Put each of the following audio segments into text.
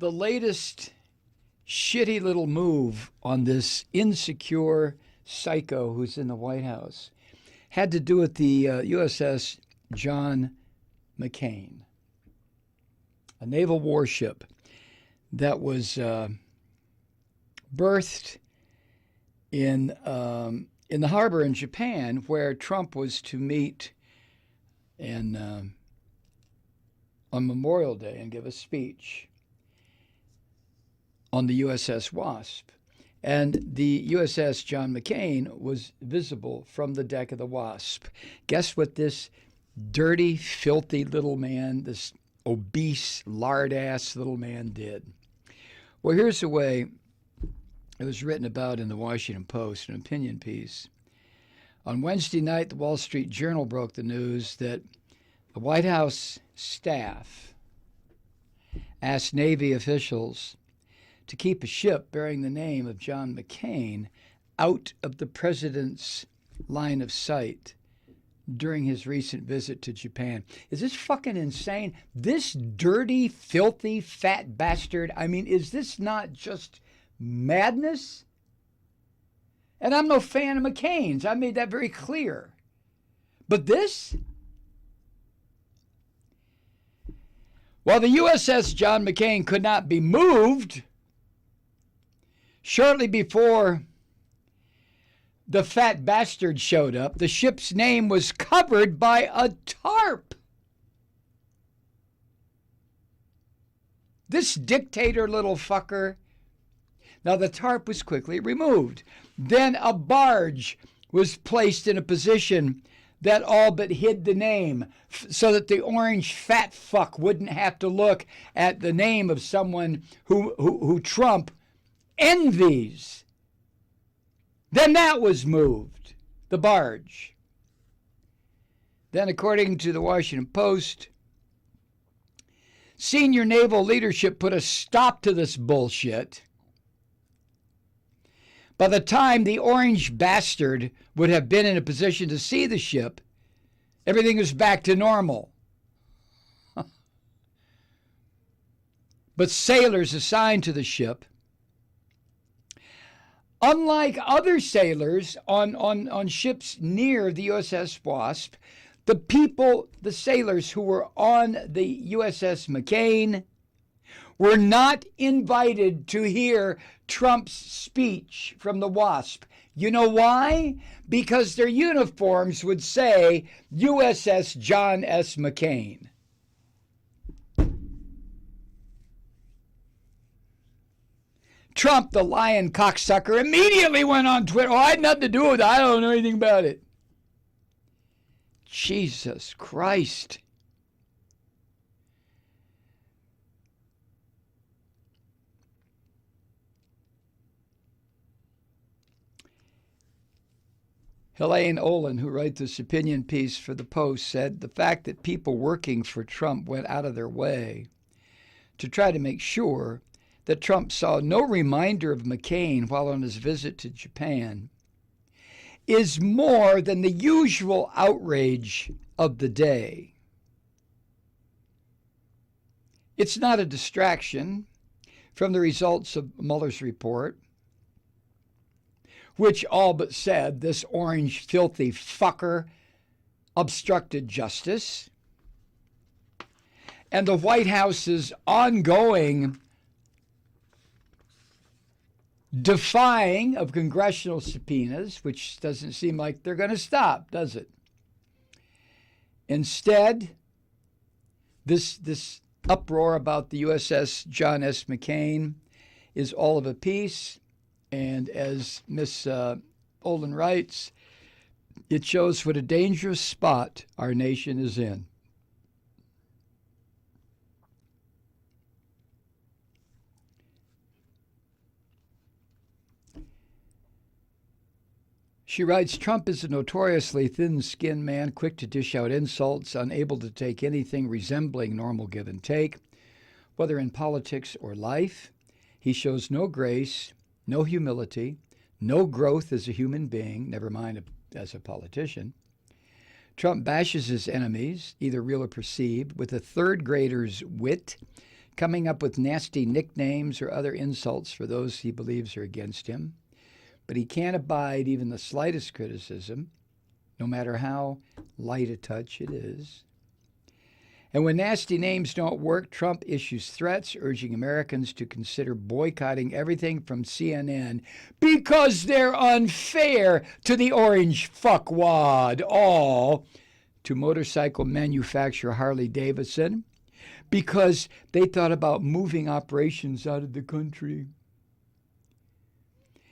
the latest shitty little move on this insecure psycho who's in the White House had to do with the USS John McCain, a naval warship that was birthed in the harbor in Japan, where Trump was to meet on Memorial Day and give a speech on the USS Wasp. And the USS John McCain was visible from the deck of the Wasp. Guess what this dirty, filthy little man, this obese, lard-ass little man did? Well, here's the way it was written about in the Washington Post, an opinion piece. On Wednesday night, the Wall Street Journal broke the news that the White House staff asked Navy officials to keep a ship bearing the name of John McCain out of the president's line of sight during his recent visit to Japan. Is this fucking insane? This dirty, filthy, fat bastard. I mean, is this not just madness? And I'm no fan of McCain's. I made that very clear. But this? While the USS John McCain could not be moved, shortly before the fat bastard showed up, the ship's name was covered by a tarp. This dictator little fucker. Now, the tarp was quickly removed. Then a barge was placed in a position that all but hid the name, so that the orange fat fuck wouldn't have to look at the name of someone who Trump envies. Then that was moved, the barge. Then, according to the Washington Post, senior naval leadership put a stop to this bullshit. By the time the orange bastard would have been in a position to see the ship, everything was back to normal. But sailors assigned to the ship, unlike other sailors on ships near the USS Wasp, the sailors who were on the USS McCain were not invited to hear Trump's speech from the Wasp. You know why? Because their uniforms would say USS John S. McCain. Trump, the lion cocksucker, immediately went on Twitter. Oh, I had nothing to do with it. I don't know anything about it. Jesus Christ. Helene Olin, who wrote this opinion piece for the Post, said the fact that people working for Trump went out of their way to try to make sure that Trump saw no reminder of McCain while on his visit to Japan is more than the usual outrage of the day. It's not a distraction from the results of Mueller's report, which all but said this orange, filthy fucker obstructed justice, and the White House's ongoing defying of congressional subpoenas, which doesn't seem like they're going to stop, does it? Instead, this uproar about the USS John S. McCain is all of a piece. And as Miss Olin writes, it shows what a dangerous spot our nation is in. She writes, Trump is a notoriously thin-skinned man, quick to dish out insults, unable to take anything resembling normal give and take, whether in politics or life. He shows no grace, no humility, no growth as a human being, never mind as a politician. Trump bashes his enemies, either real or perceived, with a third grader's wit, coming up with nasty nicknames or other insults for those he believes are against him. But he can't abide even the slightest criticism, no matter how light a touch it is. And when nasty names don't work, Trump issues threats urging Americans to consider boycotting everything from CNN because they're unfair to the orange fuckwad, all to motorcycle manufacturer Harley Davidson because they thought about moving operations out of the country.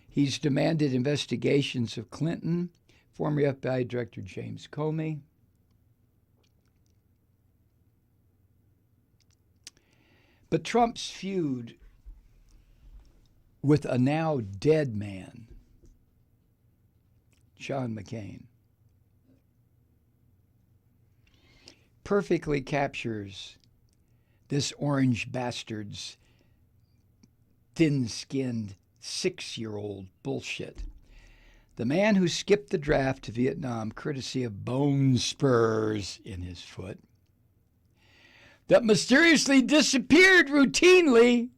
He's demanded investigations of Clinton, former FBI Director James Comey. But Trump's feud with a now dead man, John McCain, perfectly captures this orange bastard's thin-skinned 6-year-old bullshit. The man who skipped the draft to Vietnam courtesy of bone spurs in his foot that mysteriously disappeared routinely,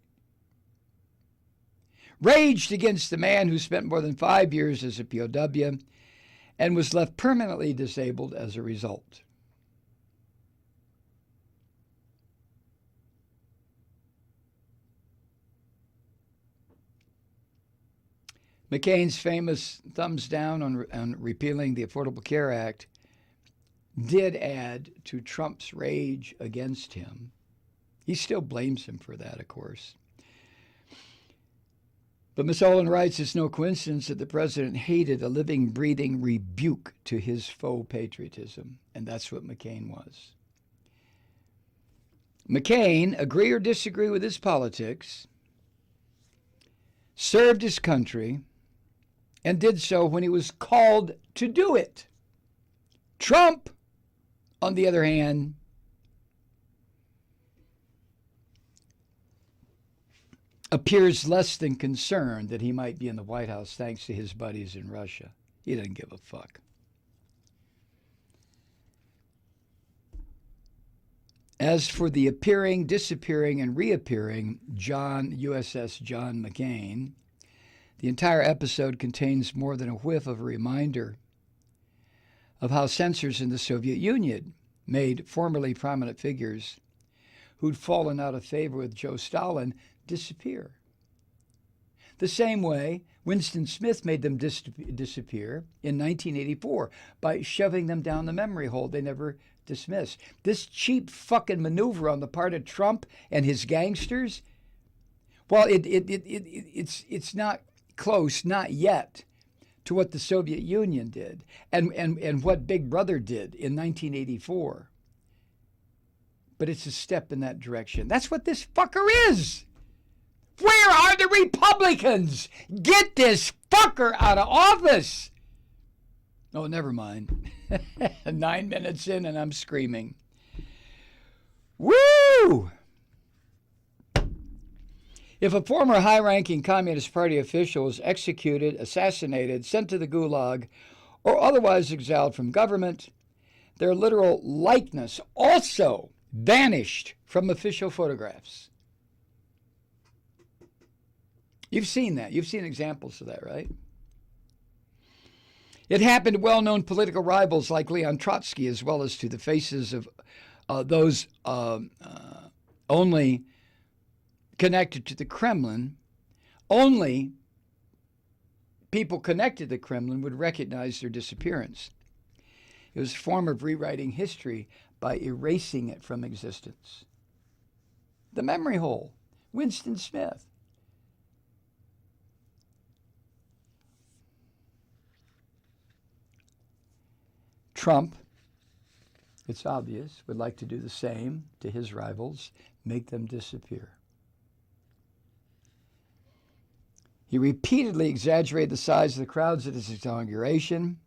raged against the man who spent more than 5 years as a POW and was left permanently disabled as a result. McCain's famous thumbs down on repealing the Affordable Care Act did add to Trump's rage against him. He still blames him for that, of course. But Ms. Olin writes, it's no coincidence that the president hated a living, breathing rebuke to his faux patriotism, and that's what McCain was. McCain, agree or disagree with his politics, served his country, and did so when he was called to do it. Trump, on the other hand, appears less than concerned that he might be in the White House thanks to his buddies in Russia. He doesn't give a fuck. As for the appearing, disappearing, and reappearing USS John McCain, the entire episode contains more than a whiff of a reminder of how censors in the Soviet Union made formerly prominent figures who'd fallen out of favor with Joe Stalin disappear. The same way Winston Smith made them disappear in 1984 by shoving them down the memory hole they never dismissed. This cheap fucking maneuver on the part of Trump and his gangsters, well, it's not close, not yet, to what the Soviet Union did and what Big Brother did in 1984. But it's a step in that direction. That's what this fucker is. Where are the Republicans? Get this fucker out of office. Oh, never mind. 9 minutes in and I'm screaming. Woo! If a former high-ranking Communist Party official is executed, assassinated, sent to the Gulag, or otherwise exiled from government, their literal likeness also vanished from official photographs. You've seen that. You've seen examples of that, right? It happened to well-known political rivals like Leon Trotsky, as well as to the faces of those only connected to the Kremlin. Only people connected to the Kremlin would recognize their disappearance. It was a form of rewriting history by erasing it from existence. The memory hole, Winston Smith. Trump, it's obvious, would like to do the same to his rivals, make them disappear. He repeatedly exaggerated the size of the crowds at his inauguration,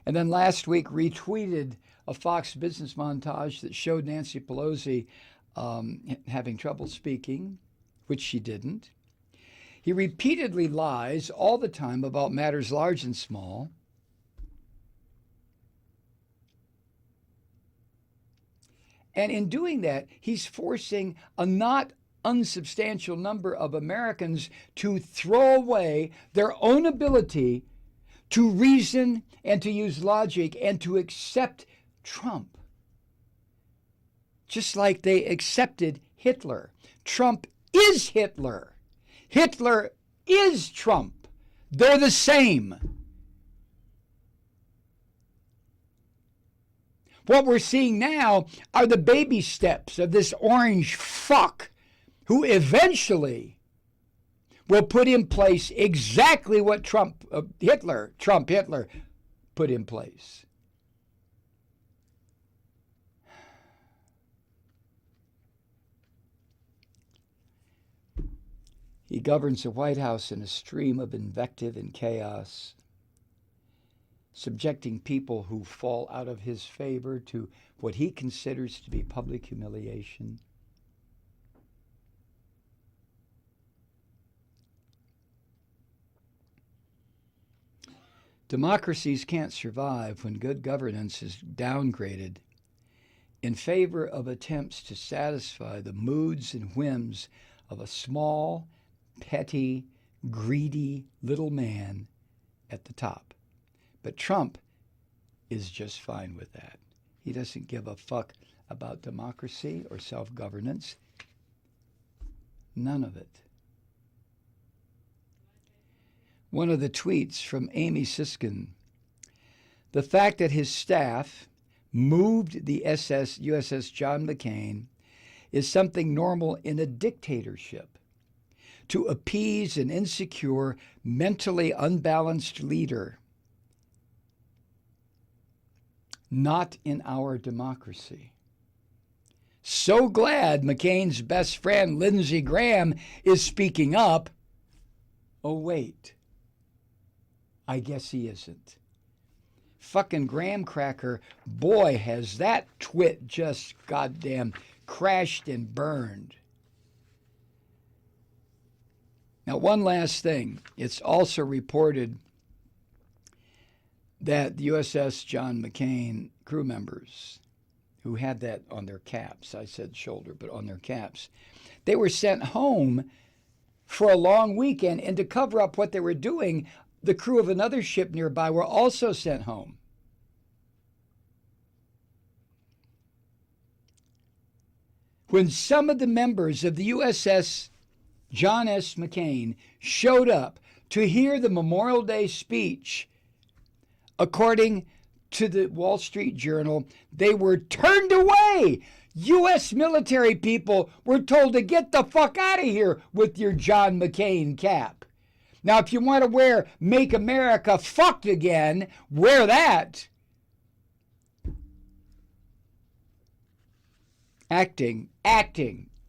and then last week retweeted a Fox Business montage that showed Nancy Pelosi having trouble speaking, which she didn't. He repeatedly lies all the time about matters large and small. And in doing that, he's forcing a not unsubstantial number of Americans to throw away their own ability to reason and to use logic and to accept Trump. Just like they accepted Hitler. Trump is Hitler. Hitler is Trump. They're the same. What we're seeing now are the baby steps of this orange fuck who eventually will put in place exactly what Hitler put in place. He governs the White House in a stream of invective and chaos, subjecting people who fall out of his favor to what he considers to be public humiliation. Democracies can't survive when good governance is downgraded in favor of attempts to satisfy the moods and whims of a small, petty, greedy little man at the top. But Trump is just fine with that. He doesn't give a fuck about democracy or self-governance. None of it. One of the tweets from Amy Siskin, the fact that his staff moved the USS John McCain is something normal in a dictatorship. To appease an insecure, mentally unbalanced leader. Not in our democracy. So glad McCain's best friend, Lindsey Graham, is speaking up. Oh, wait. I guess he isn't. Fucking Graham cracker, boy, has that twit just goddamn crashed and burned. Now, one last thing. It's also reported that the USS John McCain crew members who had that on their caps, I said shoulder, but on their caps, they were sent home for a long weekend, and to cover up what they were doing, the crew of another ship nearby were also sent home. When some of the members of the USS John S. McCain showed up to hear the Memorial Day speech, according to the Wall Street Journal, they were turned away. U.S. military people were told to get the fuck out of here with your John McCain cap. Now, if you want to wear Make America Fucked Again, wear that.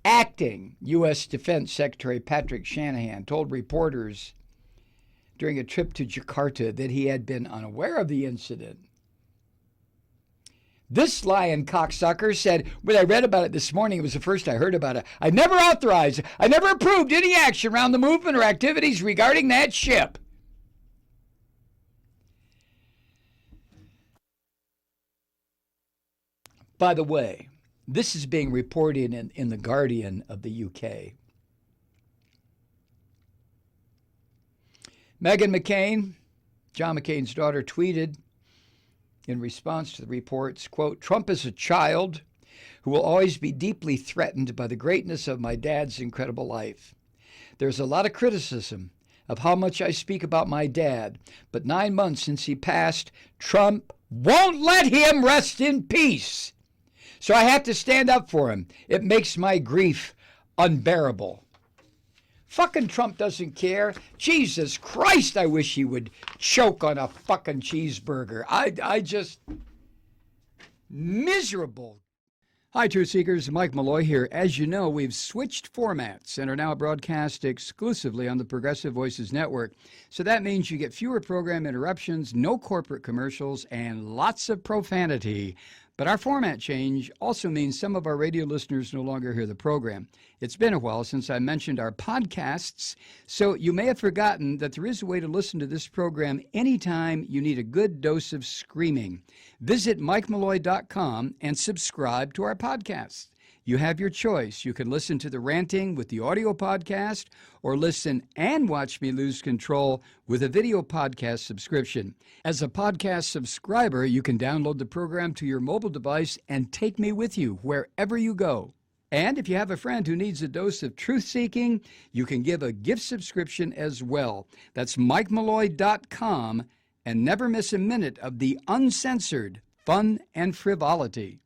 Acting U.S. Defense Secretary Patrick Shanahan told reporters during a trip to Jakarta that he had been unaware of the incident. This lying cocksucker said, when I read about it this morning, it was the first I heard about it, I never authorized, I never approved any action around the movement or activities regarding that ship. By the way, this is being reported in The Guardian of the UK. Meghan McCain, John McCain's daughter, tweeted in response to the reports, quote, Trump is a child who will always be deeply threatened by the greatness of my dad's incredible life. There's a lot of criticism of how much I speak about my dad, but 9 months since he passed, Trump won't let him rest in peace. So I have to stand up for him. It makes my grief unbearable. Fucking Trump doesn't care. Jesus Christ, I wish he would choke on a fucking cheeseburger. I just... miserable. Hi, Truth Seekers. Mike Malloy here. As you know, we've switched formats and are now broadcast exclusively on the Progressive Voices Network. So that means you get fewer program interruptions, no corporate commercials, and lots of profanity. But our format change also means some of our radio listeners no longer hear the program. It's been a while since I mentioned our podcasts, so you may have forgotten that there is a way to listen to this program anytime you need a good dose of screaming. Visit MikeMalloy.com and subscribe to our podcasts. You have your choice. You can listen to the ranting with the audio podcast or listen and watch me lose control with a video podcast subscription. As a podcast subscriber, you can download the program to your mobile device and take me with you wherever you go. And if you have a friend who needs a dose of truth-seeking, you can give a gift subscription as well. That's MikeMalloy.com, and never miss a minute of the uncensored fun and frivolity.